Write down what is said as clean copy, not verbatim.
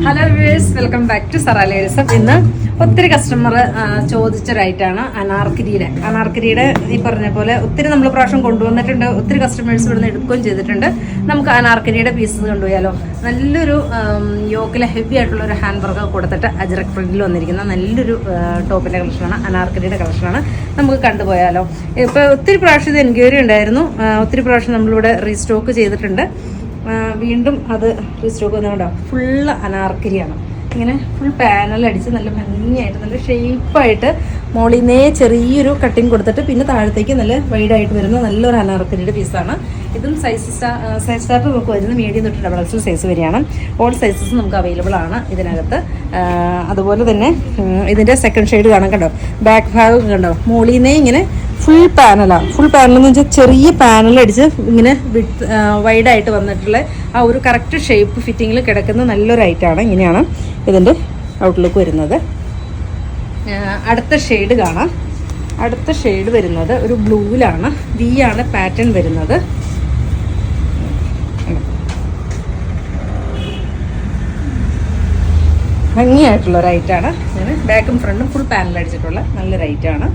Hello viewers, welcome back to Sara ladies. ഇന്ന് ഒത്തിരി customer ചോദിച്ചൊരൈറ്റാണ് അനാർക്കലിയുടെ ഈ പറഞ്ഞ പോലെ ഒത്തിരി നമ്മൾ പ്രാവശ്യം കൊണ്ടുവന്നിട്ടുണ്ട്. ഒത്തിരി കസ്റ്റമേഴ്സ് ഇവിടുന്ന് എടുക്കുകയും ചെയ്തിട്ടുണ്ട്. നമുക്ക് അനാർക്കലിയുടെ പീസസ് കൊണ്ടുപോയാലോ? നല്ലൊരു യോക്കിലെ ഹെവി ആയിട്ടുള്ള ഒരു ഹാൻഡ് വർക്ക് കൊടുത്തിട്ട് അജ്രക് പ്രിന്റിൽ വന്നിരിക്കുന്ന നല്ലൊരു ടോപ്പിൻ്റെ കളക്ഷനാണ്, അനാർക്കലിയുടെ കളക്ഷനാണ്. നമുക്ക് കണ്ടുപോയാലോ? ഇപ്പോൾ ഒത്തിരി പ്രാവശ്യം ഇത് എൻക്വയറി ഉണ്ടായിരുന്നു. ഒത്തിരി പ്രാവശ്യം നമ്മളിവിടെ റീസ്റ്റോക്ക് ചെയ്തിട്ടുണ്ട്. വീണ്ടും അത് റീസ്റ്റോക്ക് വന്നുകൊണ്ടോ ഫുള്ള് അനാർക്കലിയാണ്. ഇങ്ങനെ ഫുൾ പാനൽ അടിച്ച് നല്ല ഭംഗിയായിട്ട് നല്ല ഷേപ്പായിട്ട് മോളിന്നേ ചെറിയൊരു കട്ടിങ് കൊടുത്തിട്ട് പിന്നെ താഴത്തേക്ക് നല്ല വൈഡായിട്ട് വരുന്ന നല്ലൊരു അനാർക്കലിയുടെ പീസാണ്. ഇതും സൈസ് സ്റ്റാർട്ട് നമുക്ക് വരുന്നത് മീഡിയം തൊട്ട് ഡബിൾ എക്സൽ സൈസ് വരെയാണ്. ഓൾ സൈസസ് നമുക്ക് അവൈലബിൾ ആണ് ഇതിനകത്ത്. അതുപോലെ തന്നെ ഇതിൻ്റെ സെക്കൻഡ് ഷെയ്ഡ് കാണാൻ കണ്ടോ, ബാക്ക് ഭാഗം കണ്ടോ, മോളിന്നേ ഇങ്ങനെ ഫുൾ പാനലാണ്. ഫുൾ പാനൽ എന്ന് വെച്ചാൽ ചെറിയ പാനൽ അടിച്ച് ഇങ്ങനെ വൈഡായിട്ട് വന്നിട്ടുള്ള ആ ഒരു കറക്റ്റ് ഷേപ്പ് ഫിറ്റിങ്ങിൽ കിടക്കുന്ന നല്ലൊരു ഐറ്റമാണ്. ഇങ്ങനെയാണ് ഇതിൻ്റെ ഔട്ട്ലുക്ക് വരുന്നത്. അടുത്ത ഷെയ്ഡ് കാണാം. അടുത്ത ഷെയ്ഡ് വരുന്നത് ഒരു ബ്ലൂവിലാണ്. വി ആണ് പാറ്റേൺ വരുന്നത്. ഭംഗിയായിട്ടുള്ള ഒരു ഐറ്റാണ്. ഇങ്ങനെ ബാക്കും ഫ്രണ്ടും ഫുൾ പാനൽ അടിച്ചിട്ടുള്ള നല്ലൊരു ഐറ്റാണ്.